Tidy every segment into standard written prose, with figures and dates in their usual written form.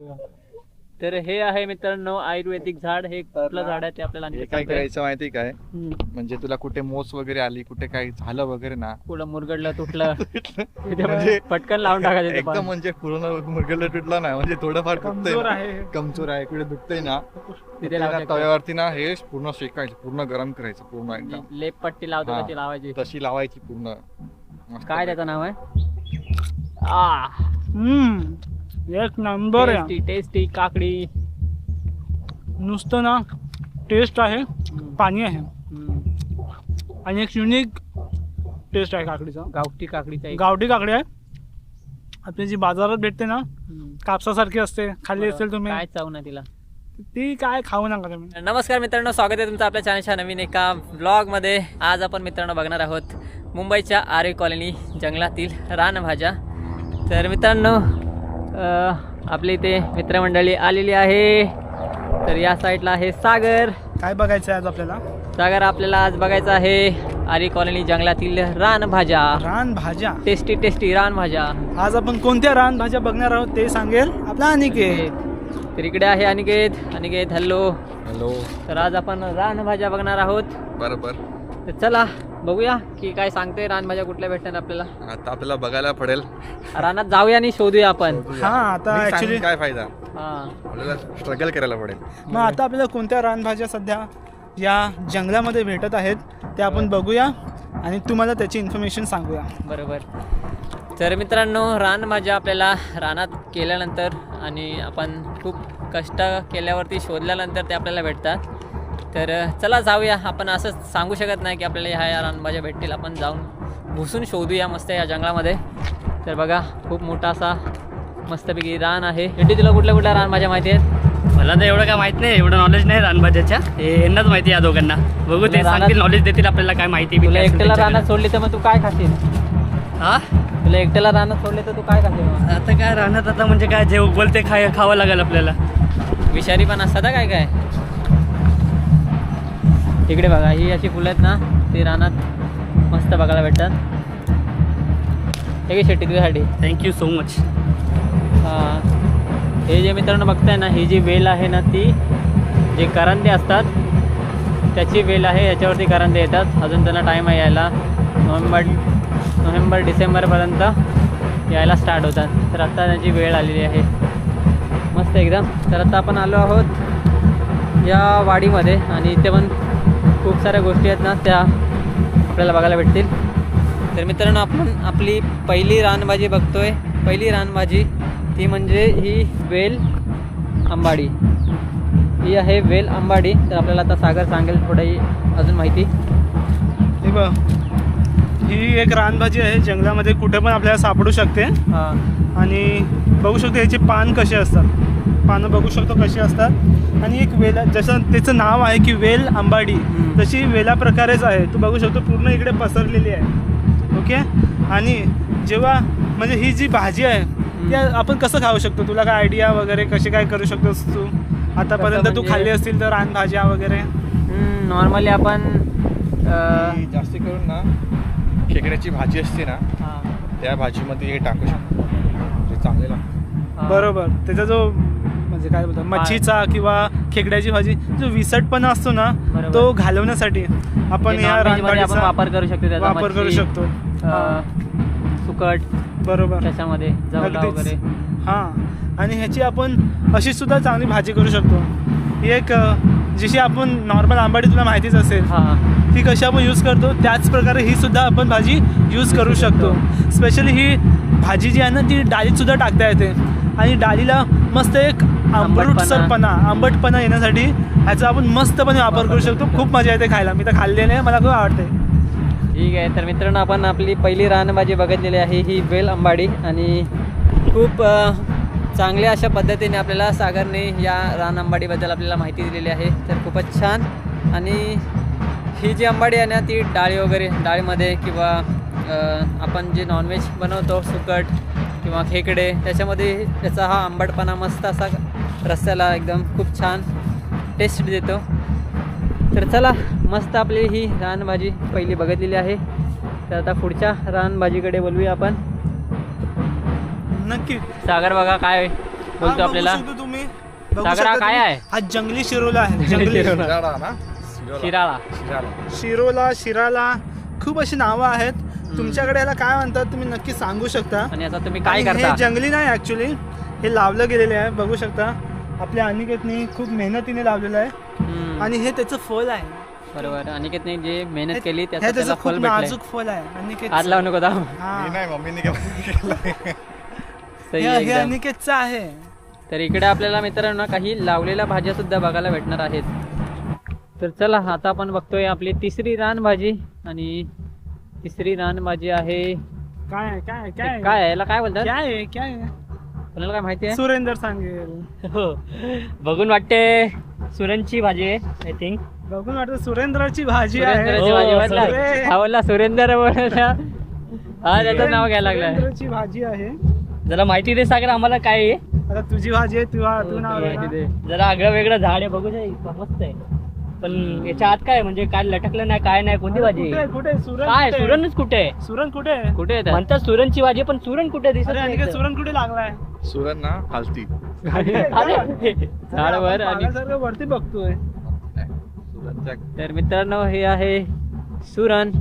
तर हे आहे मित्रांनो आयुर्वेदिक झाड. हे कुठलं झाड आहे ते आपल्याला हे काय करायचं माहिती काय, म्हणजे तुला कुठे मोस वगैरे आली, कुठे काही झालं वगैरे ना, पुढं मुरगडलं तुटलं म्हणजे पटकन लावून टाकायचं एकदम म्हणजे पूर्ण मुरगळलं तुटला ना, म्हणजे थोडंफार कमजोर आहे. कमजोर आहे, कुठे दुखतंय ना तिथे लावू शकतो. तव्यावरती ना हे पूर्ण शेकायचं, पूर्ण गरम करायचं, पूर्ण एकदम लेप पट्टी लावतो हा. तशी लावायची. तशी लावायची पूर्ण. मस्त काय त्याचं नाव आहे? एक नंबर आहे. टेस्टी टेस्टी काकडी. नुसतं ना टेस्ट आहे, पाणी आहे आणि एक युनिक टेस्ट आहे काकडीचा. गावठी काकडीचा एक. गावठी काकडी आहे. आपली जी बाजारात भेटते ना कापसासारखी असते, खाल्ली असेल तुम्ही. काय चावू ना तिला. ती काय खाऊ नका तुम्ही. नमस्कार मित्रांनो, स्वागत आहे तुमचं आपल्या चॅनलच्या नवीन एका व्लॉगमध्ये. आज आपण मित्रांनो बघणार आहोत मुंबईच्या आरे कॉलनी जंगलातील रानभाज्या. तर मित्रांनो आपली इथे मित्रमंडळी आलेली आहे. तर या साईडला आहे सागर. काय बघायचं आहे आज आपल्याला? सागर, आपल्याला आज बघायचं आहे आरे कॉलनी जंगलातील रानभाज्या. रानभाज्या, टेस्टी टेस्टी रानभाज्या. आज आपण कोणत्या रानभाज्या बघणार आहोत ते सांगेल आपला अनिकेत. तर इकडे आहे अनिकेत. अनिकेत हॅलो. हॅलो. तर आज आपण रानभाज्या बघणार आहोत. बरोबर. तर चला बघूया की काय सांगते रानभाज्या कुठल्या भेटणार आपल्याला. आता आपल्याला बघायला पडेल, रानात जाऊया आणि शोधूया आपण. हा, आता मी ऍक्च्युली सांगून काय फायदा, हा. आपल्याला स्ट्रगल करायला पडेल. मग आता आपल्याला कोणत्या रानभाज्या सध्या या जंगलामध्ये भेटत आहेत ते आपण बघूया आणि तुम्हाला त्याची इन्फॉर्मेशन सांगूया. बरोबर. तर मित्रांनो, रानभाज्या आपल्याला रानात केल्यानंतर आणि आपण खूप कष्ट केल्यावरती शोधल्यानंतर ते आपल्याला भेटतात. तर चला जाऊया. आपण असं सांगू शकत नाही की आपल्याला ह्या रानभाज्या भेटतील. आपण जाऊन घुसून शोधूया मस्त या जंगलामध्ये. तर बघा, खूप मोठा असा मस्तपैकी रान आहे. शेट्टी, तुला कुठल्या कुठल्या रानभाज्या माहिती आहेत? मला तर एवढं काय माहित नाही, एवढं नॉलेज नाही रानभाज्याच्या. हे यांनाच माहिती या दोघांना. बघू ते सांगतील, नॉलेज देतील आपल्याला काय माहिती. तुला एकट्याला रानात सोडली तर मग तू काय खाशील? हा, तुला एकट्याला रानात सोडले तर तू काय खाशील मग? आता काय राहण्यात, आता म्हणजे काय जे उगवल ते खावं लागेल आपल्याला. विषारी पण असतात काय काय. इकडे बघा, ही अशी फुलं आहेत ना, ती रानात मस्त बघायला भेटतात. हे घे शेट्टी तुझ्यासाठी. Thank you so much. हां, हे जे मित्रांनो बघताय ना, ही जी वेल आहे ना, ती जे करंदे असतात त्याची वेल आहे. याच्यावरती करंदे येतात. अजून त्यांना टाईम आहे यायला. नोव्हेंबर डिसेंबरपर्यंत यायला स्टार्ट होतात. तर आत्ता त्याची वेळ आलेली आहे मस्त एकदम. तर आता आपण आलो आहोत या वाडीमध्ये आणि इथे पण खूप साऱ्या गोष्टी आहेत ना, त्या आपल्याला बघायला भेटतील. तर मित्रांनो, आपण आपली पहिली रानभाजी बघतोय. पहिली रानभाजी ती म्हणजे ही वेल आंबाडी. ही आहे वेल आंबाडी. तर आपल्याला आता सागर सांगेल थोडी अजून माहिती. हे बघ, ही एक रानभाजी आहे. जंगलामध्ये कुठे पण आपल्याला सापडू शकते. हां, आणि बघू शकतो ह्याचे पान कसे असतात. पानं बघू शकतो कशी असतात. आणि एक वेला, जसं त्याचं नाव आहे की वेल आंबाडी, तशी वेला प्रकारेच आहे. तू बघू शकतो पूर्ण इकडे पसरलेली आहे. ओके. आणि जेव्हा म्हणजे ही जी भाजी आहे ती आपण कसं खाऊ शकतो, तुला काय आयडिया वगैरे कशी काय करू शकतोस तू आतापर्यंत? तू खाल्ली असतील तर रानभाज्या वगैरे. नॉर्मली आपण जास्त करून ना खेकड्याची भाजी असते ना, त्या भाजीमध्ये हे टाकू शकतो, ते चांगले लागतं. बरोबर. त्याचा जो म्हणजे काय बोलतात, मच्छीचा किंवा खेकड्याची भाजी जो विसटपणा असतो ना, बरोबर, तो घालवण्यासाठी आपण या आपण रानभाजीचा वापर करू शकतो. त्याचा वापर करू मच्छी, शकतो. सुकट, बरोबर, त्याच्यामध्ये जवला अगदीच. वगैरे. हां, आणि ह्याची आपण अशी सुद्धा चांगली भाजी करू शकतो. ही एक जशी आपण नॉर्मल आंबाडी तुला माहितीच असेल, हां, ती कशी आपण यूज करतो त्याच प्रकारे ही सुद्धा आपण भाजी यूज करू शकतो. स्पेशली ही भाजी जी आहे ना, ती डाळीत सुद्धा टाकता येते. आणि डाळीला मस्त एक आंबटपणा येण्यासाठी ह्याचा आपण मस्तपणे वापर करू शकतो. खूप मजा येते खायला. मी तर खाल्लेली आहे, मला खूप आवडते. ठीक आहे. तर मित्रांनो, आपण आपली पहिली रानभाजी बघितलेली आहे, ही वेल आंबाडी. आणि खूप चांगल्या अशा पद्धतीने आपल्याला सागरने या रान आंबाडीबद्दल आपल्याला माहिती दिलेली आहे. तर खूपच छान. आणि ही जी आंबाडी आहे ना, ती डाळीमध्ये किंवा आपण जे नॉनव्हेज बनवतो, सुकट किंवा खेकडे, त्याच्यामध्ये त्याचा हा आंबटपणा मस्त असा रस्स्याला एकदम खूप छान टेस्ट देतो. तर चला, मस्त आपली ही रानभाजी पहिली बघितलेली आहे. तर आता पुढच्या रानभाजीकडे बोलूया आपण. नक्की. सागर बघा, काय बोलतो बघू आपल्याला. शकतो तुम्ही बघू सागर, शकता हा काय तुम्ही. आहे? हा जंगली शिरोला आहे. जंगली शिराळा ना शिराळा. शिरोला, शिराला खूप अशी नावं आहेत. तुमच्याकडे याला काय म्हणतात तुम्ही नक्की सांगू शकता. आणि आता तुम्ही काय आणि करता? हे जंगली नाही ऍक्च्युली, हे लावलं गेलेले आहे. बघू शकता आपल्या अनिकेतनी खूप मेहनतीने लावलेलं आहे. हम्म, आणि हे त्याचं फळ आहे. बरोबर. अनिकेतने जे मेहनत हे- केली हे त्याचं त्याला त्याचं फळ खूप भेटलंय. नाजूक फळ आहे अनिकेत. हात लावू नको दाम. मी नाही, मम्मीने केलं. सही हे एकदम. अनिकेतचं आहे. तर इकडे आपल्याला मित्रांनो काही लावलेल्या भाज्या सुद्धा बघायला भेटणार आहेत. तर चला आता आपण बघतोय आपली तिसरी रानभाजी. आणि तिसरी रानभाजी आहे काय आहे, काय आहे, काय आहे? काय आहे? याला काय बोलतात? काय आहे, काय आहे? कोणाला काय माहिती आहे? सुरेंदर सांगेल. हो बघून वाटते सुरणची भाजी आहे आय थिंक. बघून वाटतं सुरेंद्राची भाजी आहे. सुरेंद्रची हो, भाजी बोलला. अरे. हा बोलला सुरेंद्र बोलला. हा त्याचं नाव घ्यायला लागलाय. सुरेंद्राची भाजी आहे. जरा माहिती दे सागर आम्हाला काय आहे. आता तुझी भाजी आहे, तू नाव ओके, आहे ना? तिथे. जरा आगळं वेगळं झाड आहे बघू शकता, मस्त आहे. पण याच्या आत काय म्हणजे काय लटकलं नाही काय नाही, कोणती भाजी कुठे आहे? कुठे सुरण काय कुठे? सुरणच कुठे आहे? सुरण कुठे आहे? कुठे येतात? म्हणतात सुरणची भाजी पण सुरण कुठे दिसत अरे नाही अनिकेत इथं. सुरण कुठे लागलाय? सुरण ना खालती. अरे झाडवर आणि पाण्यासारखं वरती बघतोय. सुरणच्या तर मित्रांनो हे आहे सुरण.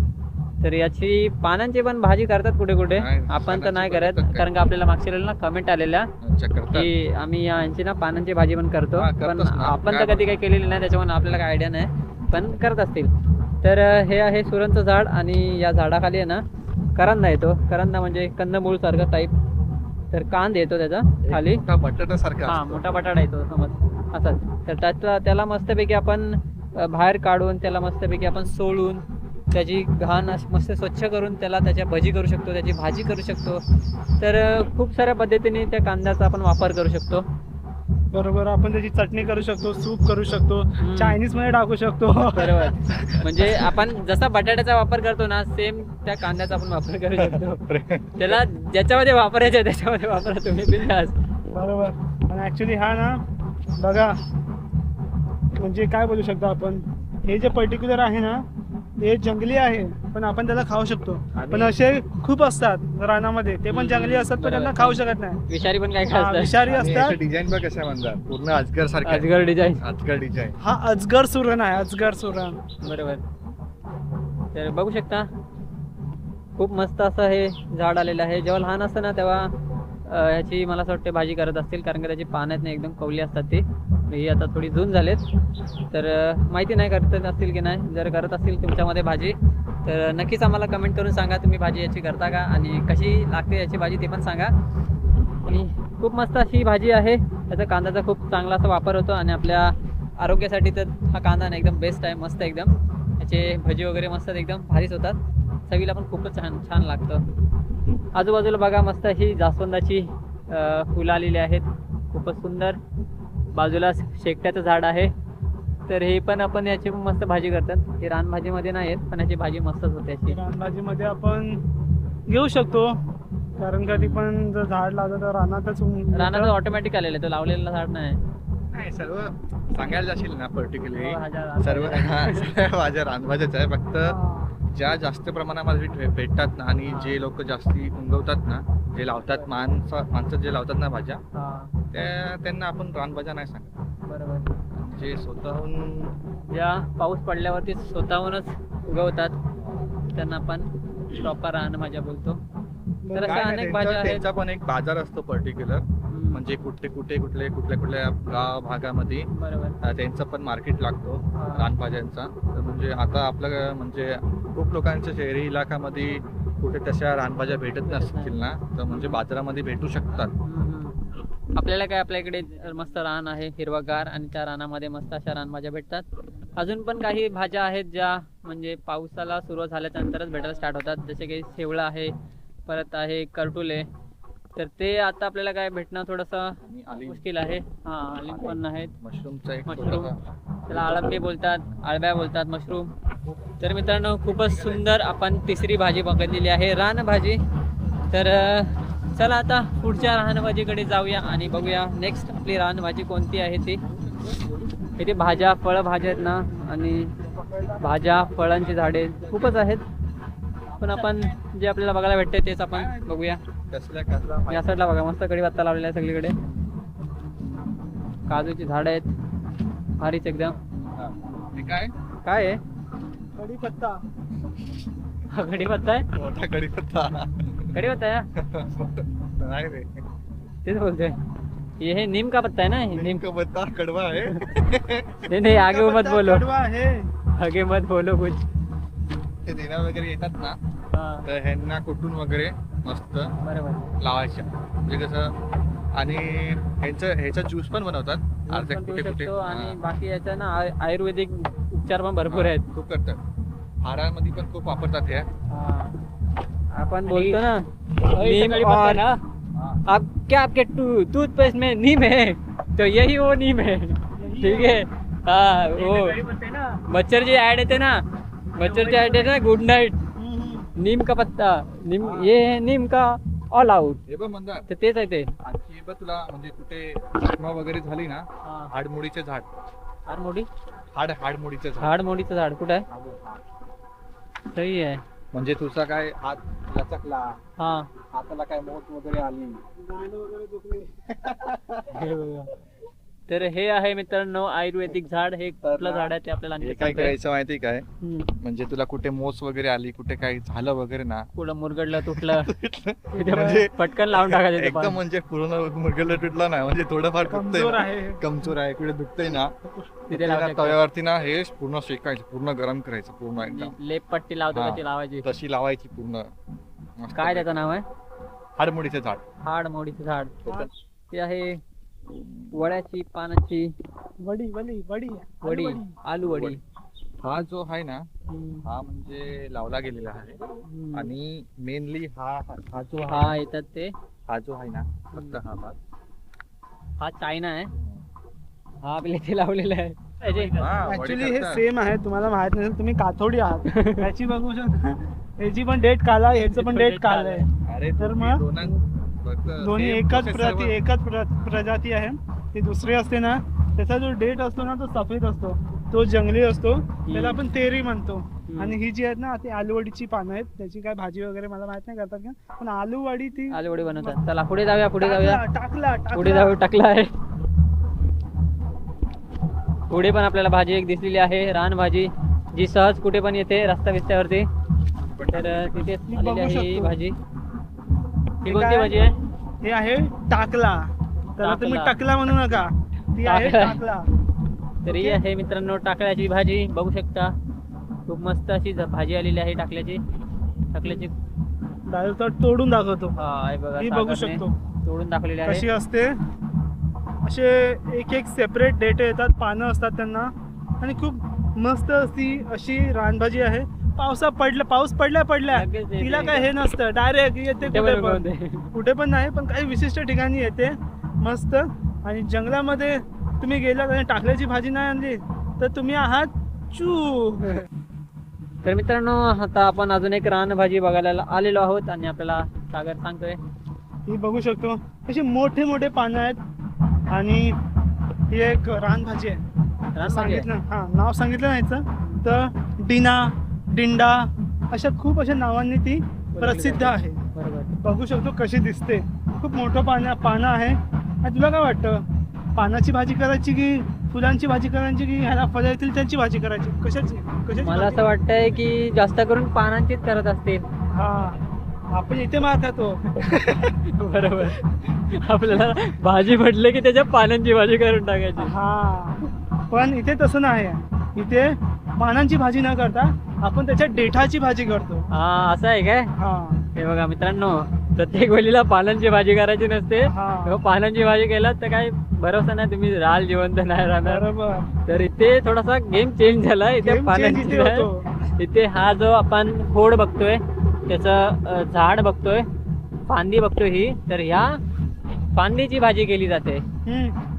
तर याची पानांची पण भाजी करतात कुठे कुठे. नाही, आपण तर नाही पानांची करत, बनवतात कारण का आपल्याला मागच्या वेळेला ना कमेंट आलेल्या करतात. की आम्ही यांची ना पानांची भाजी पण करतो. हा, पण करतोच ना. आपण काय तर कधी काही केलेली नाही, त्याच्यामुळे आपल्याला काय आयडिया नाही, पण करत असतील. तर हे आहे सुरणचं झाड. आणि या झाडाखाली आहे ना करंदा येतो. करंदा म्हणजे कंदमूळ सारखं टाईप. तर कांद येतो त्याचा खाली. मोठा बटाटा सारखा हा मोठा बटाटा येतो समज असाच. तर त्याला मस्तपैकी आपण बाहेर काढून त्याला मस्तपैकी आपण सोलून त्याची घाण अशी मस्त स्वच्छ करून त्याला त्याच्या भजी करू शकतो, त्याची भाजी करू शकतो. तर खूप साऱ्या पद्धतीने त्या कांद्याचा आपण वापर करू शकतो. बरोबर, आपण त्याची चटणी करू शकतो, सूप करू शकतो, चायनीज मध्ये टाकू शकतो. बरोबर. म्हणजे आपण जसा बटाट्याचा वापर करतो ना, सेम त्या कांद्याचा आपण वापर करू शकतो. त्याला ज्याच्यामध्ये वापरायचं आहे त्याच्यामध्ये वापरा तुम्ही बिनधास्त. बरोबर. आणि ऍक्च्युली हा ना बघा, म्हणजे काय बोलू शकतो आपण, हे जे पर्टिक्युलर आहे ना हे जंगली आहे, पण आपण त्याला खाऊ शकतो. पण असे खूप असतात रानामध्ये, ते पण जंगली असतात पण त्यांना खाऊ शकत नाही. विषारी पण काय हा, खास विषारी असतात. डिझाईन बघ कशा म्हणतात, पूर्ण अजगर सारखं अजगर डिझाईन. अजगर डिझाईन. हा अजगर सुरण आहे, अजगर सुरण. बरोबर. तर बघू शकता खूप मस्त असं हे झाड आलेलं आहे. जेव्हा लहान असतं ना तेव्हा ह्याची मला असं वाटते भाजी करत असतील, कारण की त्याची पानं आहेत ना एकदम कवली असतात ती. ही आता थोडी जून झालेत, तर माहिती नाही करत असतील की नाही. जर करत असतील तुमच्यामध्ये भाजी तर नक्कीच आम्हाला कमेंट करून सांगा तुम्ही भाजी याची करता का आणि कशी लागते याची भाजी ते पण सांगा. आणि खूप मस्त अशी भाजी आहे. त्याचा कांद्याचा खूप चांगला असा वापर होतो आणि आपल्या आरोग्यासाठी तर हा कांदा ना एकदम बेस्ट आहे. मस्त एकदम याचे भजी वगैरे मस्त एकदम भारीच होतात. चवीला पण खूपच छान छान लागतं. आजूबाजूला बघा मस्त अशी जास्वंदाची फुलं आलेली आहेत, खूपच सुंदर. बाजूला शेकट्याचं झाड आहे. तर हे पण आपण याची मस्त भाजी करतात. हे रानभाजीमध्ये नाही आहेत, पण याची भाजी मस्तच होते याची. रानभाजीमध्ये आपण घेऊ शकतो, कारण कधी पण जर झाड लावलं तर रानातच रानात ऑटोमॅटिक आलेलं आहे, तो लावलेला झाड नाही. नाही, सर्व सांगायला जाशील ना पर्टिक्युलरली भाज्या- सर्व सर्व भाज्या रानभाज्याच आहे. फक्त ज्या जास्त प्रमाणामध्ये भेटतात ना आणि जे लोक जास्ती उगवतात ना, जे लावतात माणसं जे लावतात ना भाज्या, हा, त्यांना आपण रानभाज्या नाही सांगत. बरोबर. जे स्वतःहून ज्या पाऊस पडल्यावरती स्वतःहूनच उगवतात त्यांना आपण प्रॉपर रानभाज्या बोलतो. तर काय अशा नाही, अनेक भाज्या आहेत. त्यांचा पण एक बाजार असतो पर्टिक्युलर, म्हणजे कुठल्या गाव भागामध्ये बरोबर. त्यांचं पण मार्केट लागतो हा. रानभाज्यांचा. तर म्हणजे आता आपलं म्हणजे खूप लोकांच्या शहरी इलाकामध्ये कुठे तशा रानभाज्या भेटत नसतील ना, तर म्हणजे बाजारामध्ये भेटू शकतात. आपल्याला काय आपल्या इकडे मस्त रान आहे हिरवागार, आणि त्या रानामध्ये मस्त अशा रानभाज्या भेटतात. अजून पण काही भाज्या आहेत ज्या म्हणजे पावसाला सुरुवात झाल्यानंतरच भेटायला स्टार्ट होतात, जसे की शेवळा आहे, परत आहे करटुले. तर ते आता आपल्याला काय भेटणं थोडंसं मुश्किल आहे. हा, आलिम पण आहेत. मशरूमचा एक मशरूम, छोटासा- त्याला अळंबे बोलतात, आळब्या बोलतात, मशरूम. तर मित्रांनो खूपच सुंदर आपण तिसरी भाजी बघितलेली आहे, रानभाजी. तर चला आता पुढच्या रानभाजीकडे जाऊया आणि बघूया नेक्स्ट आपली रानभाजी कोणती आहे ती. इथे भाज्या फळभाज्या आहेत ना, आणि भाज्या फळांची झाडे खूपच आहेत, पण आपण जे आपल्याला बघायला भेटते तेच आपण बघूया. कसल्या या साईडला बघा मस्त कढीपत्ता लावलेला आहे सगळीकडे. काजूची झाडं आहेत, भारीच एकदम. हे काय काय आहे? कढीपत्ता. हा कढीपत्ता आहे. मोठा कढीपत्ता. कढीपत्ता आहे. नाही रे, तेच बोलतोय. हे नीम का पत्ता है ना? नीम नेमका पत्ता कडवा आहे. नहीं नहीं, आगे मत बोलो, कडवा आहे. आगे मत बोलो कुछ. ते देण्या वगैरे येतात ना, हा तर ह्यांना कुटून वगैरे मस्त बरोबर. लावायच्या, म्हणजे कसं. आणि ह्याचा ज्यूस पण बनवतात अर्ध्या पण पिऊ कुठे कुठे. शकतो आणि बाकी याच्या ना आयुर्वेदिक उपचार पण भरपूर आहेत. खूप करतात. हाडामध्ये पण खूप वापरतात ह्या. आपण बोलतो ना नीम नीम और आप क्या आपके टूथपेस्ट में नीम है, तो यही वो नीम है. ठीक है. हाँ वो मच्छर जी ऐड येते ना, मच्छर जी ऐड येते ना, गुड नाईट, नीम का पत्ता, नीम, ये है नीम का ऑल आउट. हे बघ म्हणतात. तर तेच आहे ते. आणखी हे बघ तुला, म्हणजे कुठे जखमा वगैरे झाली ना, हाडमुडीचे झाड. हाडमोडी. हाडमुडीचे झाड. हाडमोडीचं झाड कुठं आहे? सही आहे. म्हणजे तुझा काय हात लचकला, हा हाताला काय मोठ वगैरे आली. हे बघा. तर हे आहे मित्रांनो आयुर्वेदिक झाड. हे कुठलं झाड आहे ते आपल्याला हे आणखी काय सांगतोय. करायचं माहिती काय, हम्म. म्हणजे तुला कुठे मोस वगैरे आली, कुठे काही झालं वगैरे ना, कुठं मुरगडलं तुटलं तिथे म्हणजे पटकन लावून टाकायचं ते एकदम पान. म्हणजे पूर्ण मुरगळला तुटला नाही, म्हणजे थोडंफार कमजोर दुखतंय, आहे. कमजोर आहे, कुठे दुखतंय ना, तिथे लावू ना शकतो. तव्यावरती ना हे पूर्ण शेकायचं, पूर्ण गरम करायचं, पूर्ण एकदम लेप पट्टी लावतो हा. तशी लावायची. तशी लावायची पूर्ण. मस्त काय त्याचं नाव आहे? हाडमुडीचे झाड. हाडमोडीचं झाड. ते आहे वड्याची पानाची वडी वडी वडी वडी, आलू वडी. हा जो आहे ना, हम्म. हा म्हणजे लावला गेलेला आहे. हम्म. आणि मेनली हा जो हा येतात ते. हा जो आहे ना, फक्त हा भाग. हा चायना आहे. हा आपल्या इथे लावलेला आहे. त्याचे- हा, वडी ऍक्च्युली हे करतात. सेम आहे. तुम्हाला माहित नसेल, तुम्ही काथोडी आहात. याची बघू शकता, याची पण डेट काला, याचं पण डेट काल आहे. अरे तर तर मग दोन्ही दोन्ही एकच प्रजाती आहे. ती दुसरी असते ना, त्याचा जो डेट असतो ना, तो सफेद असतो, तो जंगली असतो, त्याला आपण तेरी म्हणतो. आणि ही जी आहेत ना, ती आलूवडीची पानं आहेत. त्याची काय भाजी वगैरे मला माहित नाही करतात का, पण आलूवडी ती आलू वडी बनवतात. चला पुढे जाऊया, पुढे जाऊया, टाकला पुढे जाऊ. टाकला आहे. पुढे पण आपल्याला भाजी एक दिसलेली आहे, रानभाजी, जी सहज कुठे पण येते रस्ता बिस्त्यावरती. तर तिथे आलेली आहे ही भाजी. ही कोणती भाजी आहे? हे आहे टाकला. तर तुम्ही टाकला. टाकला म्हणू नका, ती आहे टाकला. टाकला. तर ही आहे मित्रांनो टाकल्याची भाजी. बघू शकता खूप मस्त अशी भाजी आलेली आहे टाकल्याची. टाकल्याची डायरेक्ट तोडून दाखवतो. हा आहे बघा, ही बघू सागरने शकतो तोडून दाखवलेली कशी आहे. असते. असे एक एक सेपरेट डेटे येतात, पानं असतात त्यांना, आणि खूप मस्त अशी रानभाजी आहे. पाऊस पडल्या लगेच येते. तिला काय हे नसतं, डायरेक्ट येते ते कुठे बरोबर पण. होते. कुठे पण नाही, पण काही विशिष्ट ठिकाणी येते मस्त. आणि जंगलामध्ये तुम्ही गेलात आणि टाकल्याची भाजी नाही आणली तर तुम्ही आहात चू. तर मित्रांनो आता आपण अजून एक रानभाजी बघायला आलेलो आहोत आणि आपल्याला सागर सांगतोय. ही बघू शकतो, अशी मोठे मोठे पानं आहेत. आणि ही एक रानभाजी आहे. रानभाजी सांगितलं, हा नाव सांगितलं नाही याचं, तर डिंडा अशा खूप अशा नावांनी ती प्रसिद्ध आहे. बरोबर. बघू शकतो कशी दिसते, खूप मोठं पानं आहे. आणि तुला काय वाटतं, पानाची भाजी करायची की फुलांची भाजी करायची की ह्याला फळं येतील त्यांची भाजी करायची, कशाची मला असं वाटतंय की जास्त करून पानांचीच करत असतील. हा, आपण इथे मार खातो. बरोबर. आपल्याला भाजी म्हटलं की त्याच्या पानांची भाजी करून टाकायची. हा, पण इथे तसं नाही. इथे पानांची भाजी न करता आपण त्याच्या देठाची भाजी करतो. हा असं आहे काय? हा हे बघा मित्रांनो, प्रत्येक वेळेला पानांची भाजी करायची नसते. हा. तेव्हा पानांची भाजी केलात तर काही भरोसा नाही, तुम्ही राहाल जिवंत नाही राहणार. बरोबर. तर इथे थोडासा गेम चेंज झाला. इथे Game change पानांची इथे नाही. होतो. इथे हा जो आपण खोड बघतोय, त्याचं झाड बघतोय, फांदी बघतोय ही, तर ह्या फांदीची भाजी केली जाते.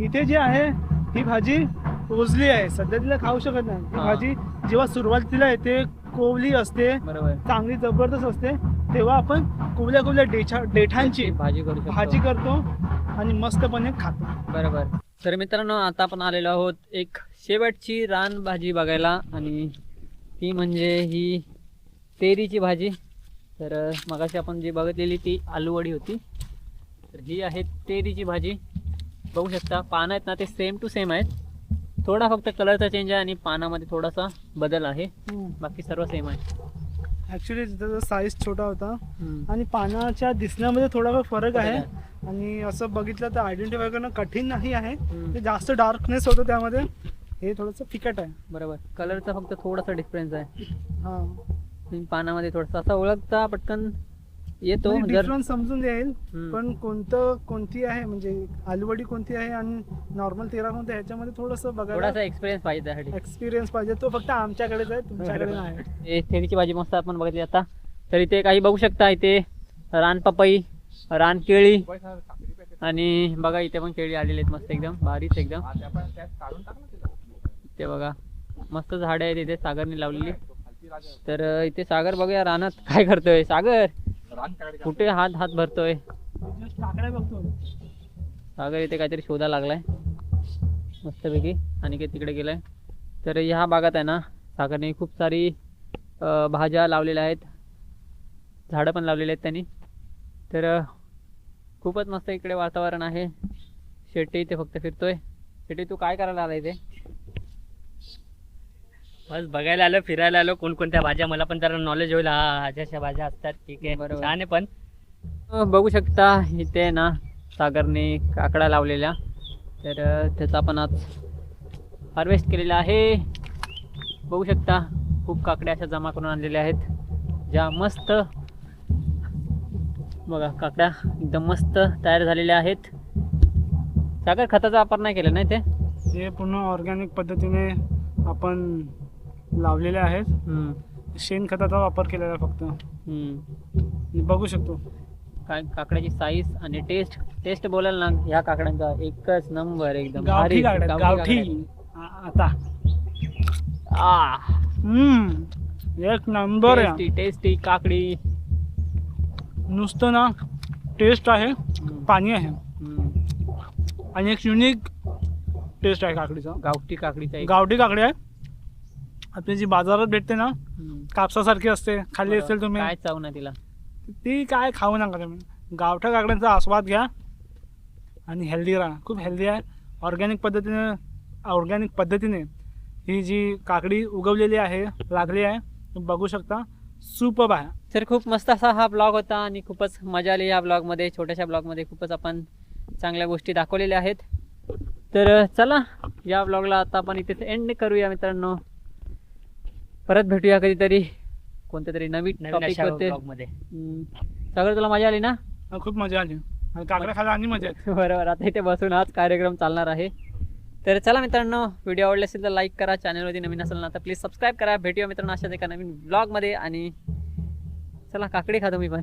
इथे जी आहे ही भाजी कोजली आहे, सध्या तिला खाऊ शकत नाही. ही हा. भाजी जेव्हा सुरुवातीला येते कोवली असते, बरोबर. चांगली जबरदस्त असते, तेव्हा आपण कोवल्या देठांची भाजी करू शकतो. भाजी करतो आणि मस्तपणे खातो. बरोबर. तर मित्रांनो आता आपण आलेलो आहोत एक शेवटची रानभाजी बघायला, आणि ती म्हणजे ही तेरीची भाजी. तर मगाशी आपण जी बघितलेली ती आलूवडी होती, तर ही आहे तेरीची भाजी. बघू शकता पानं आहेत ना ते सेम टू सेम आहेत. थोडा फक्त कलरचा चेंज आहे आणि पानामध्ये थोडासा बदल आहे, बाकी सर्व सेम आहे. ॲक्च्युली त्याचा साईज छोटा होता आणि पानाच्या दिसण्यामध्ये थोडाफार फरक आहे. आणि असं बघितलं तर आयडेंटिफाय करणं कठीण नाही आहे. ते जास्त डार्कनेस होतं त्यामध्ये, हे थोडंसं फिकट आहे. बरोबर, कलरचा फक्त थोडासा डिफरन्स आहे. हां, आणि पानामध्ये थोडासा असा ओळखता पटकन येतो जर डिफरन्स समजून येईल. पण कोणती आहे म्हणजे आलूवडी कोणती आहे आणि नॉर्मल तेरा कोणती आहे, ह्याच्यामध्ये थोडंसं बघायला थोडासा एक्सपिरियन्स पाहिजे त्यासाठी. एक्सपिरियन्स पाहिजे. तो फक्त आमच्याकडेच आहे, तुमच्याकडे नाही. हे थेरीची भाजी मस्त आपण बघितली आता. तर इथे काही बघू शकता, इथे रान पपई, रान केळी आणि बघा इथे पण केळी आलेली आहेत मस्त एकदम भारीच एकदम. ते बघा मस्त झाडे आहेत इथे सागरने लावलेली. तर इथे सागर बघूया रानात काय करतोय. सागर कुठे हात भरतोय काकडे बघतो. सागर इथे काहीतरी शोधा लागलाय मस्तपैकी आणि काही तिकडे गेलाय. तर ह्या भागात आहे ना सागरने खूप सारी भाज्या लावलेल्या आहेत, झाडं पण लावलेली आहेत त्यांनी. तर खूपच मस्त इकडे वातावरण आहे. शेट्टी इथे फक्त फिरतोय. शेट्टी तू काय करायला आला इथे? बस बघायला आलो, फिरायला आलो, कोणकोणत्या भाज्या, मला पण जरा नॉलेज होईल. हा अशा भाज्या असतात, ठीक आहे, बरोबर. छान आहे. पण बघू शकता इथे ना सागरने काकडा लावलेल्या. तर त्याचा आपण आज हार्वेस्ट केलेला आहे. बघू शकता खूप काकड्या अशा जमा करून आणलेल्या आहेत, ज्या मस्त बघा काकड्या एकदम मस्त तयार झालेल्या आहेत. सागर खताचा वापर नाही केला नाही ते, हे पूर्ण ऑर्गॅनिक पद्धतीने आपण लावलेले आहेत. शेणखताचा वापर केलेला फक्त. बघू शकतो काय काकड्याची साईज आणि टेस्ट बोलाल ना ह्या काकड्यांचा एकच नंबर एकदम गावठी भारी. काकड्या, गावठी. आता एक नंबर आहे. टेस्टी काकडी. नुसतं ना टेस्ट आहे, पाणी आहे आणि एक युनिक टेस्ट आहे काकडीचा. गावठी काकडीचा एक गावठी काकडी आहे. आपली जी बाजारात भेटते ना कापसासारखी असते, खाल्ली असेल तुम्ही, काय चाव ना तिला. ती काय खाऊ नका तुम्ही. गावठ्या काकड्यांचा आस्वाद घ्या आणि हेल्दी राहा. खूप हेल्दी आहे. ऑर्गॅनिक पद्धतीने ही जी काकडी उगवलेली आहे, लागली आहे, तुम्ही बघू शकता. सुपर्ब आहे. तर खूप मस्त असा हा ब्लॉग होता आणि खूपच मजा आली या ब्लॉगमध्ये. छोट्याशा ब्लॉगमध्ये खूपच आपण चांगल्या गोष्टी दाखवलेल्या आहेत. तर चला या ब्लॉगला आता आपण इथेच एंड करूया मित्रांनो. परत भेटूया कधीतरी कोणत्या तरी नवीन टॉपिक वरती. मध्ये सगळं तुला मजा आली ना? खूप मजा आली आणि काकड्या खायला आणि मजा येते. बरोबर. आता इथे बसून हाच कार्यक्रम चालणार आहे. तर चला मित्रांनो, व्हिडिओ आवडला असेल तर लाईक करा, चॅनलवरती नवीन असेल ना तर प्लीज सबस्क्राईब करा. भेटूया मित्रांनो अशाच एका नवीन ब्लॉगमध्ये. आणि चला काकडी खा तुम्ही पण.